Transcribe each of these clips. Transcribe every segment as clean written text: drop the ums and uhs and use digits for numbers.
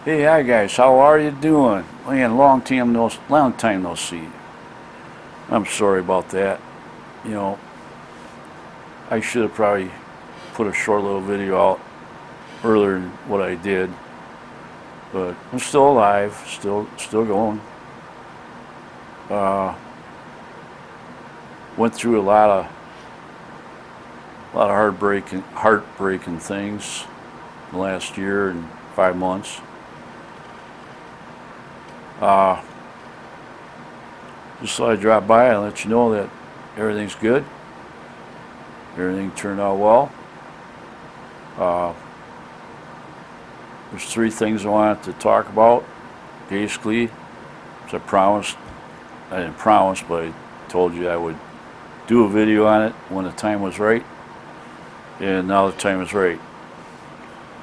Hey, hi guys, how are you doing? Man, long time no see. I'm sorry about that. You know, I should have probably put a short little video out earlier than what I did, but I'm still alive, still going. Uh, Went through a lot of heartbreaking things the last year and 5 months. Uh, just thought I'd drop by and let you know that everything's good. Everything turned out well. Uh, there's three things I wanted to talk about. Basically, as I didn't promise, but I told you I would do a video on it when the time was right, and now the time is right.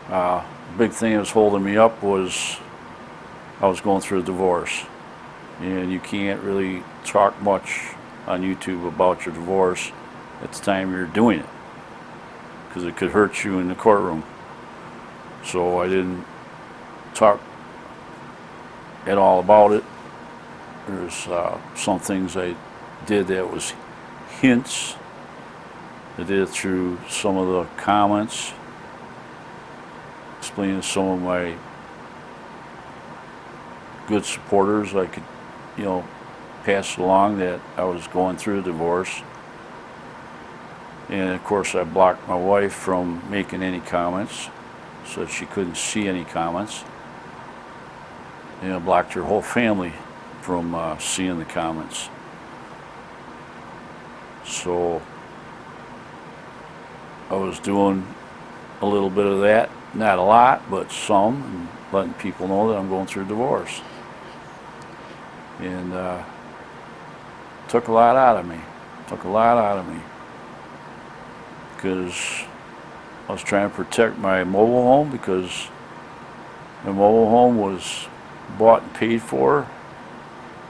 The big thing that was holding me up was I was going through a divorce, and you can't really talk much on YouTube about your divorce at the time you're doing it, because it could hurt you in the courtroom. So I didn't talk at all about it. There's some things I did that was hints. I did it through some of the comments, explaining to some of my good supporters I could, pass along that I was going through a divorce. And of course I blocked my wife from making any comments, so that she couldn't see any comments. And I blocked her whole family from seeing the comments. So I was doing a little bit of that, not a lot, but some, and letting people know that I'm going through a divorce. And took a lot out of me. Because I was trying to protect my mobile home, because my mobile home was bought and paid for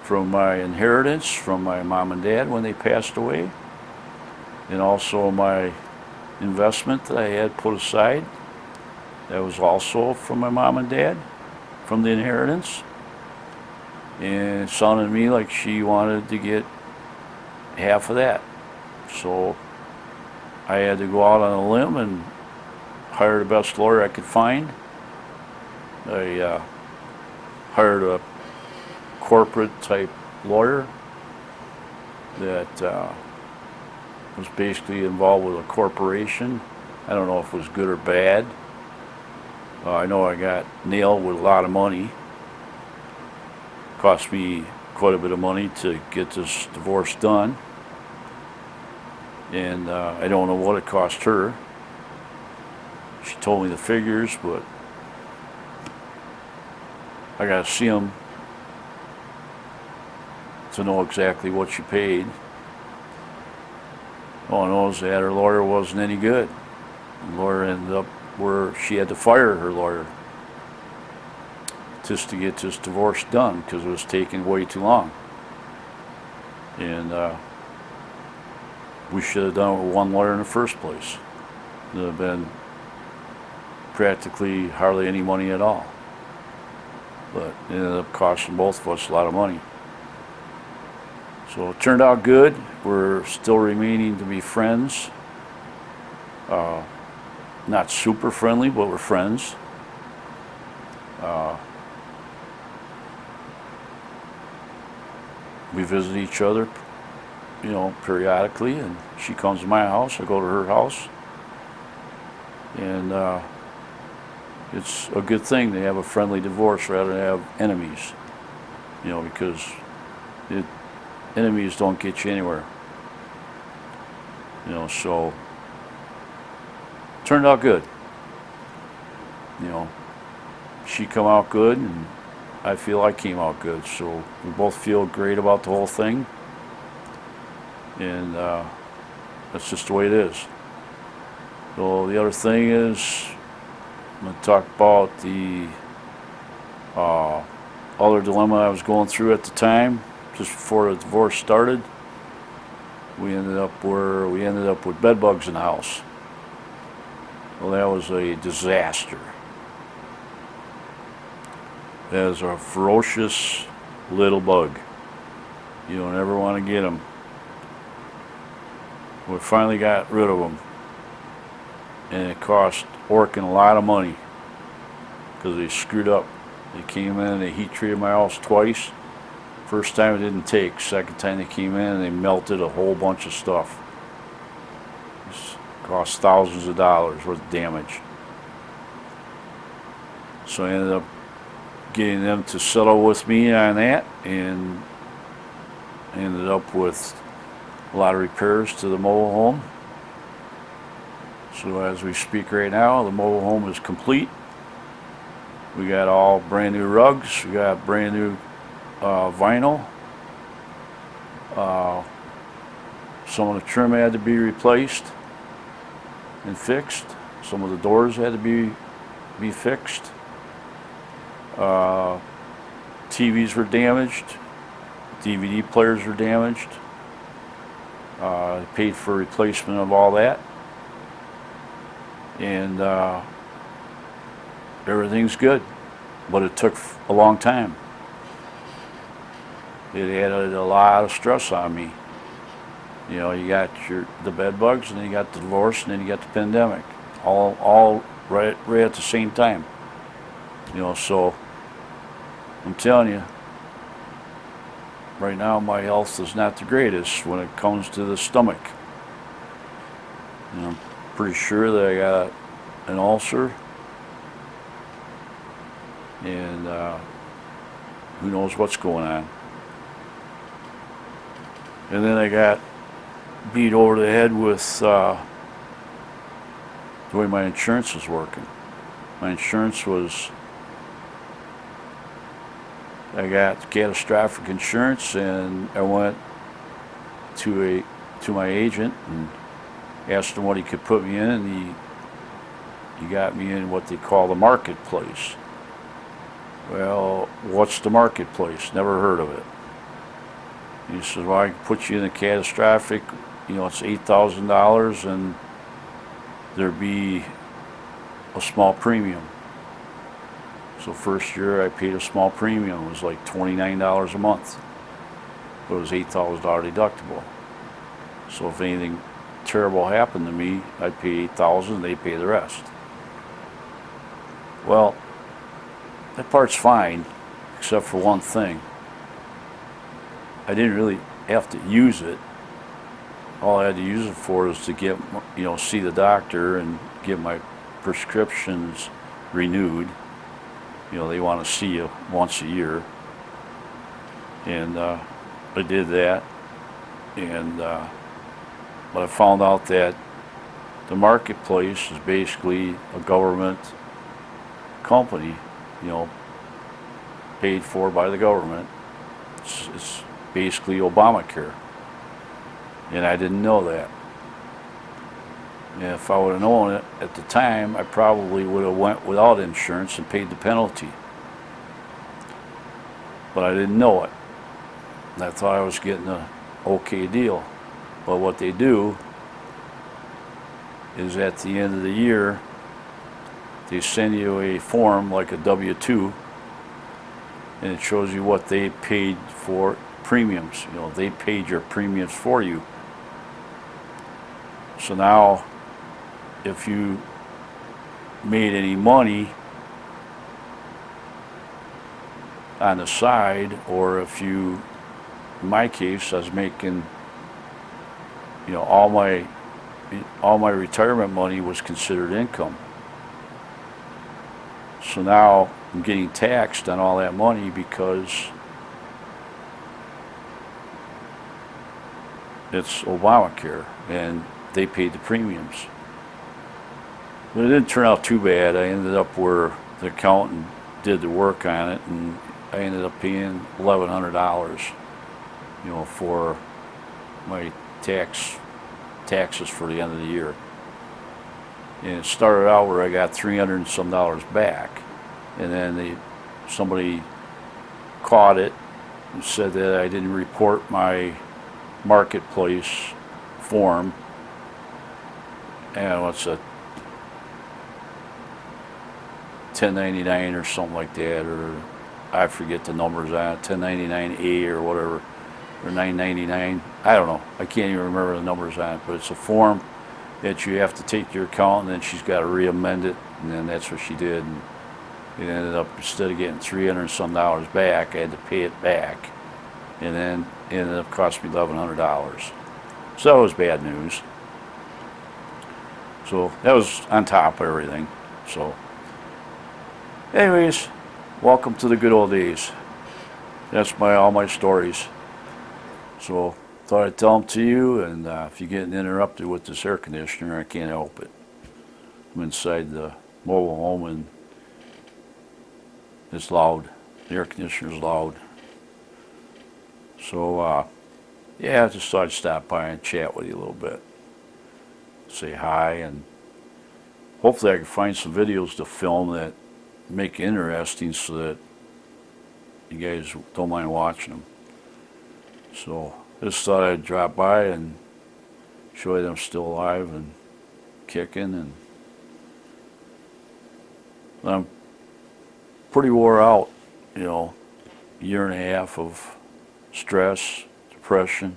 from my inheritance from my mom and dad when they passed away, and also my investment that I had put aside, that was also from my mom and dad, from the inheritance. And it sounded to me like she wanted to get half of that. So I had to go out on a limb and hire the best lawyer I could find. I hired a corporate type lawyer that was basically involved with a corporation. I don't know if it was good or bad. I know I got nailed with a lot of money. Cost me quite a bit of money to get this divorce done. And I don't know what it cost her. She told me the figures, but I gotta see them to know exactly what she paid. All I know is that her lawyer wasn't any good. The lawyer ended up where she had to fire her lawyer just to get this divorce done, because it was taking way too long. And we should have done it with one lawyer in the first place. It would have been practically hardly any money at all. But it ended up costing both of us a lot of money. So it turned out good. We're still remaining to be friends. Not super friendly, but we're friends. We visit each other, periodically, and she comes to my house, I go to her house. And it's a good thing to have a friendly divorce rather than have enemies, because enemies don't get you anywhere. So turned out good. She come out good, and I feel I came out good. So we both feel great about the whole thing, and that's just the way it is. So the other thing is, I'm going to talk about the other dilemma I was going through at the time, just before the divorce started. We ended up with bed bugs in the house. Well, that was a disaster. is a ferocious little bug. You don't ever want to get them. We finally got rid of them, and it cost Orkin a lot of money because they screwed up. They came in and they heat treated my house twice. First time it didn't take. Second time they came in and they melted a whole bunch of stuff. It cost thousands of dollars worth of damage. So I ended up getting them to settle with me on that, and ended up with a lot of repairs to the mobile home. So as we speak right now, the mobile home is complete. We got all brand new rugs. We got brand new vinyl. Some of the trim had to be replaced and fixed. Some of the doors had to be fixed. TVs were damaged. DVD players were damaged. I paid for replacement of all that. And everything's good, but it took a long time. It added a lot of stress on me. You know, you got the bed bugs, and then you got the divorce, and then you got the pandemic, all right at the same time. You know, so I'm telling you, right now my health is not the greatest when it comes to the stomach. And I'm pretty sure that I got an ulcer, and who knows what's going on. And then I got beat over the head with the way my insurance was working. My insurance was, I got catastrophic insurance, and I went to my agent and asked him what he could put me in, and he got me in what they call the marketplace. Well, what's the marketplace? Never heard of it. He said, well, I can put you in the catastrophic, you know, it's $8,000, and there'd be a small premium. So first year I paid a small premium. It was like $29 a month. But it was $8,000 deductible. So if anything terrible happened to me, I'd pay $8,000 and they'd pay the rest. Well, that part's fine, except for one thing. I didn't really have to use it. All I had to use it for is to get, you know, see the doctor and get my prescriptions renewed. You know, they want to see you once a year. And I did that. And but I found out that the marketplace is basically a government company, you know, paid for by the government. It's basically Obamacare. And I didn't know that. And if I would have known it at the time, I probably would have went without insurance and paid the penalty. But I didn't know it. And I thought I was getting an okay deal. But what they do is at the end of the year, they send you a form like a W-2, and it shows you what they paid for premiums. You know, they paid your premiums for you. So now, if you made any money on the side, or if you, in my case, I was making, you know, all my retirement money was considered income. So now I'm getting taxed on all that money because it's Obamacare and they paid the premiums. But it didn't turn out too bad. I ended up where the accountant did the work on it, and I ended up paying $1,100, you know, for my taxes for the end of the year. And it started out where I got $300 and some back, and then somebody caught it and said that I didn't report my marketplace form, and what's a 1099 or something like that, or I forget the numbers on it, 1099A or whatever, or 999. I don't know. I can't even remember the numbers on it, but it's a form that you have to take to your account, and then she's got to re-amend it, and then that's what she did. And it ended up, instead of getting $300 and some back, I had to pay it back, and then it ended up costing me $1,100. So that was bad news. So that was on top of everything. So anyways, welcome to the good old days. That's all my stories. So thought I'd tell them to you, and if you're getting interrupted with this air conditioner, I can't help it. I'm inside the mobile home, and it's loud. The air conditioner's loud. So yeah, I just thought I'd stop by and chat with you a little bit. Say hi, and hopefully I can find some videos to film that make it interesting so that you guys don't mind watching them. So I just thought I'd drop by and show you that I'm still alive and kicking, and I'm pretty wore out, you know, year and a half of stress, depression,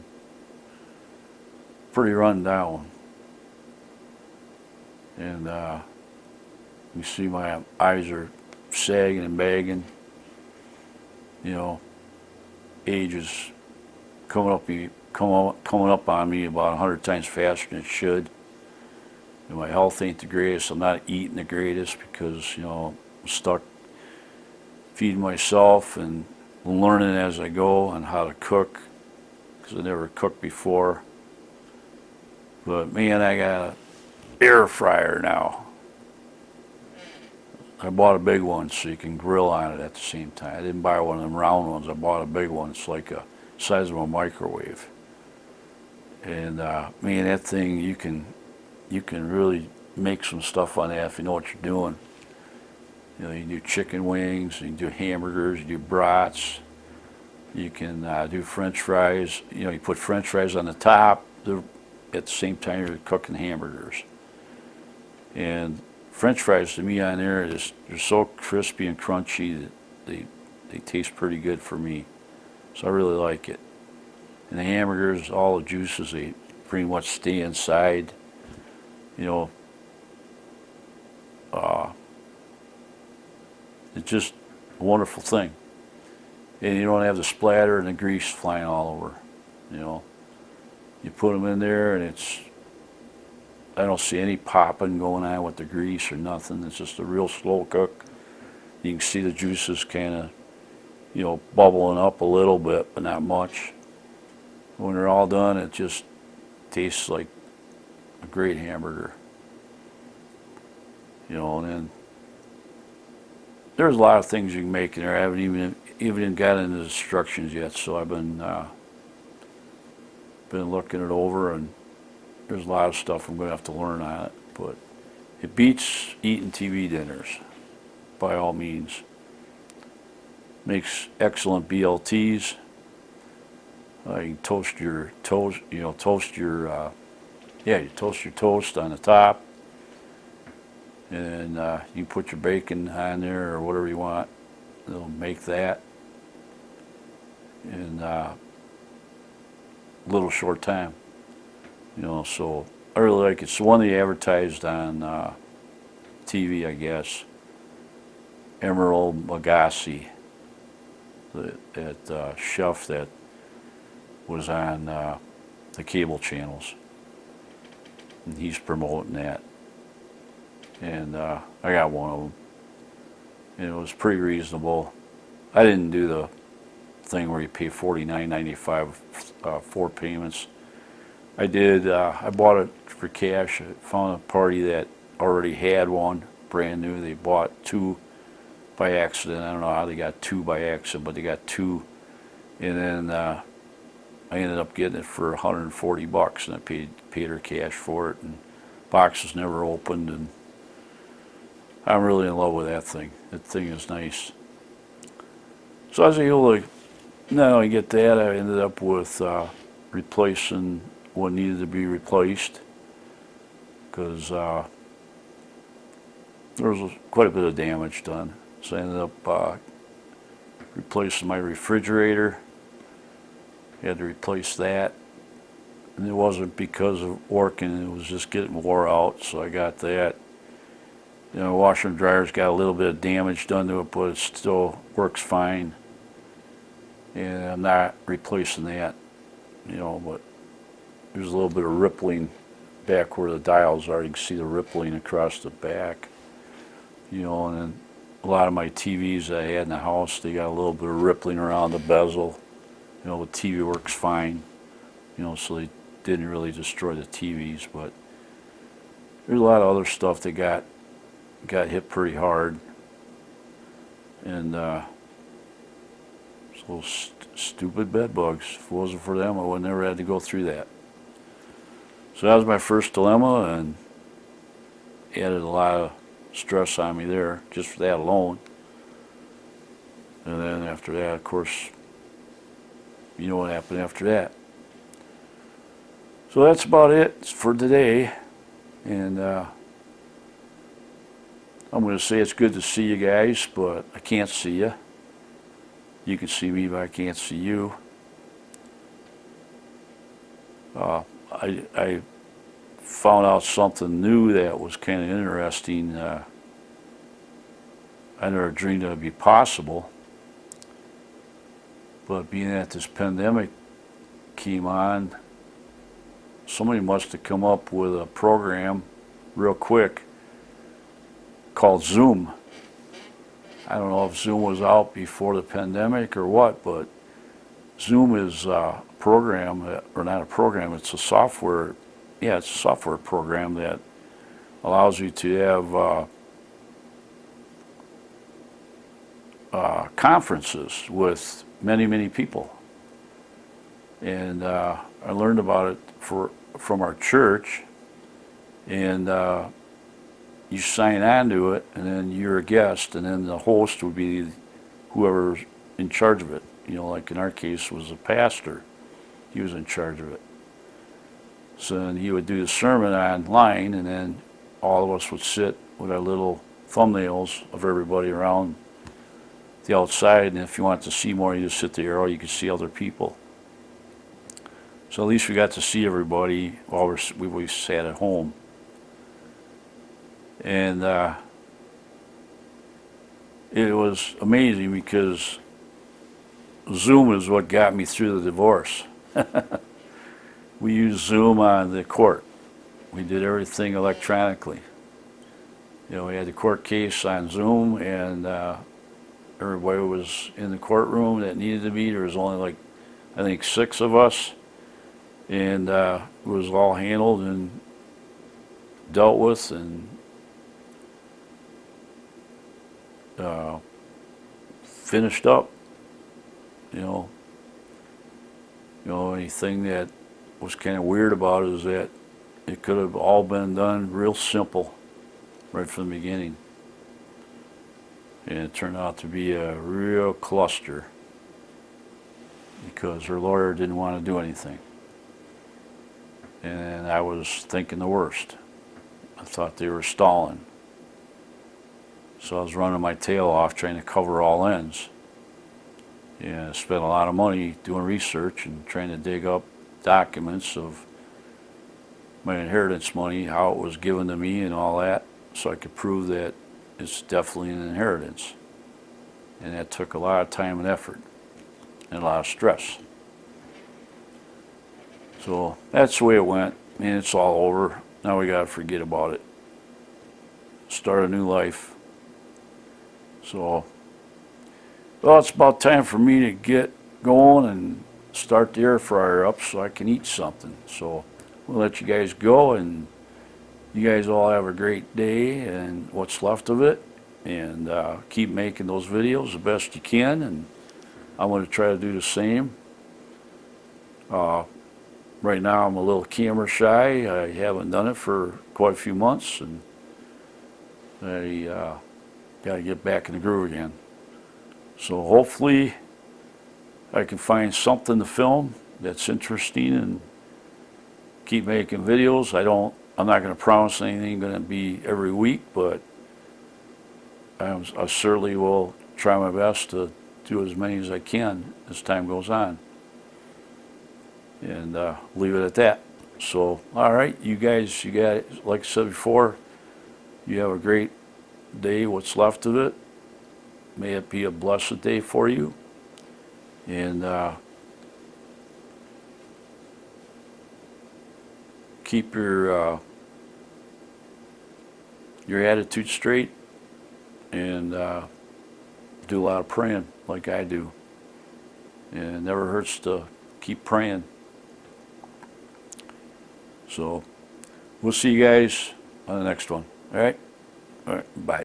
pretty run down. And you see my eyes are sagging and bagging, you know, age is coming up on me about 100 times faster than it should. And my health ain't the greatest. I'm not eating the greatest because, you know, I'm stuck feeding myself and learning as I go on how to cook, because I never cooked before. But man, I got an air fryer now. I bought a big one so you can grill on it at the same time. I didn't buy one of them round ones. I bought a big one. It's like a size of a microwave. And man, that thing, you can really make some stuff on that if you know what you're doing. You know, you can do chicken wings, you can do hamburgers, you do brats, you can do French fries. You know, you put French fries on the top at the same time you're cooking hamburgers. And French fries to me on there, they're so crispy and crunchy that they taste pretty good for me. So I really like it. And the hamburgers, all the juices, they pretty much stay inside. You know, it's just a wonderful thing. And you don't have the splatter and the grease flying all over, you know. You put them in there, and I don't see any popping going on with the grease or nothing. It's just a real slow cook. You can see the juices kind of, you know, bubbling up a little bit, but not much. When they're all done, it just tastes like a great hamburger. You know, and then there's a lot of things you can make in there. I haven't even got into the instructions yet, so I've been looking it over, and there's a lot of stuff I'm going to have to learn on it. But it beats eating TV dinners, by all means. Makes excellent BLTs. You can toast your toast. You know, you toast your toast on the top, and you put your bacon on there or whatever you want. They'll make that in a little short time. You know, so I really like it. It's the one they advertised on TV, I guess. Emerald Lagasse, that chef that was on the cable channels, and he's promoting that. And I got one of them, and it was pretty reasonable. I didn't do the thing where you pay $49.95 4 payments. I did. I bought it for cash. I found a party that already had one, brand new. They bought 2 by accident. I don't know how they got 2 by accident, but they got 2. And then I ended up getting it for $140, and I paid her cash for it. And box was never opened, and I'm really in love with that thing. That thing is nice. So I was able to not only get that, I ended up with replacing what needed to be replaced, because there was quite a bit of damage done. So I ended up replacing my refrigerator. Had to replace that. And it wasn't because of working, it was just getting wore out, so I got that. You know, washer and dryer's got a little bit of damage done to it, but it still works fine. And I'm not replacing that, you know, but there's a little bit of rippling back where the dials are. You can see the rippling across the back, you know, and then a lot of my TVs that I had in the house, they got a little bit of rippling around the bezel. You know, the TV works fine, you know, so they didn't really destroy the TVs, but there's a lot of other stuff that got hit pretty hard. And so stupid bed bugs. If it wasn't for them, I would never had to go through that. So that was my first dilemma, and added a lot of stress on me there, just for that alone. And then after that, of course, you know what happened after that. So that's about it for today. And I'm going to say it's good to see you guys, but I can't see you. You can see me, but I can't see you. I found out something new that was kind of interesting. I never dreamed it would be possible. But being that this pandemic came on, somebody must have come up with a program real quick called Zoom. I don't know if Zoom was out before the pandemic or what, but Zoom is a program, or not a program, it's a software. Yeah, it's a software program that allows you to have conferences with many, many people. And I learned about it from our church, and you sign on to it, and then you're a guest, and then the host would be whoever's in charge of it. You know, like in our case was a pastor. He was in charge of it. So then he would do the sermon online, and then all of us would sit with our little thumbnails of everybody around the outside, and if you want to see more, you just sit there, or you could see other people. So at least we got to see everybody while we sat at home. And it was amazing because Zoom is what got me through the divorce. We used Zoom on the court. We did everything electronically. You know, we had the court case on Zoom, and everybody was in the courtroom that needed to be. There was only like, I think, 6 of us, and it was all handled and dealt with, and finished up. You know, anything that was kind of weird about it is that it could have all been done real simple right from the beginning. And it turned out to be a real cluster because her lawyer didn't want to do anything. And I was thinking the worst. I thought they were stalling. So I was running my tail off trying to cover all ends. And I spent a lot of money doing research and trying to dig up documents of my inheritance money, how it was given to me and all that, so I could prove that it's definitely an inheritance. And that took a lot of time and effort and a lot of stress. So that's the way it went, and it's all over. Now we gotta forget about it. Start a new life. So, well, it's about time for me to get going and start the air fryer up so I can eat something. So we'll let you guys go, and you guys all have a great day and what's left of it, and keep making those videos the best you can, and I'm going to try to do the same. Right now I'm a little camera shy. I haven't done it for quite a few months, and I got to get back in the groove again. So hopefully I can find something to film that's interesting and keep making videos. I'm not going to promise anything going to be every week, but I certainly will try my best to do as many as I can as time goes on. And leave it at that. So, all right, you guys, you got, like I said before, you have a great day, what's left of it. May it be a blessed day for you. And keep your attitude straight, and do a lot of praying like I do. And it never hurts to keep praying. So we'll see you guys on the next one. All right? All right. Bye.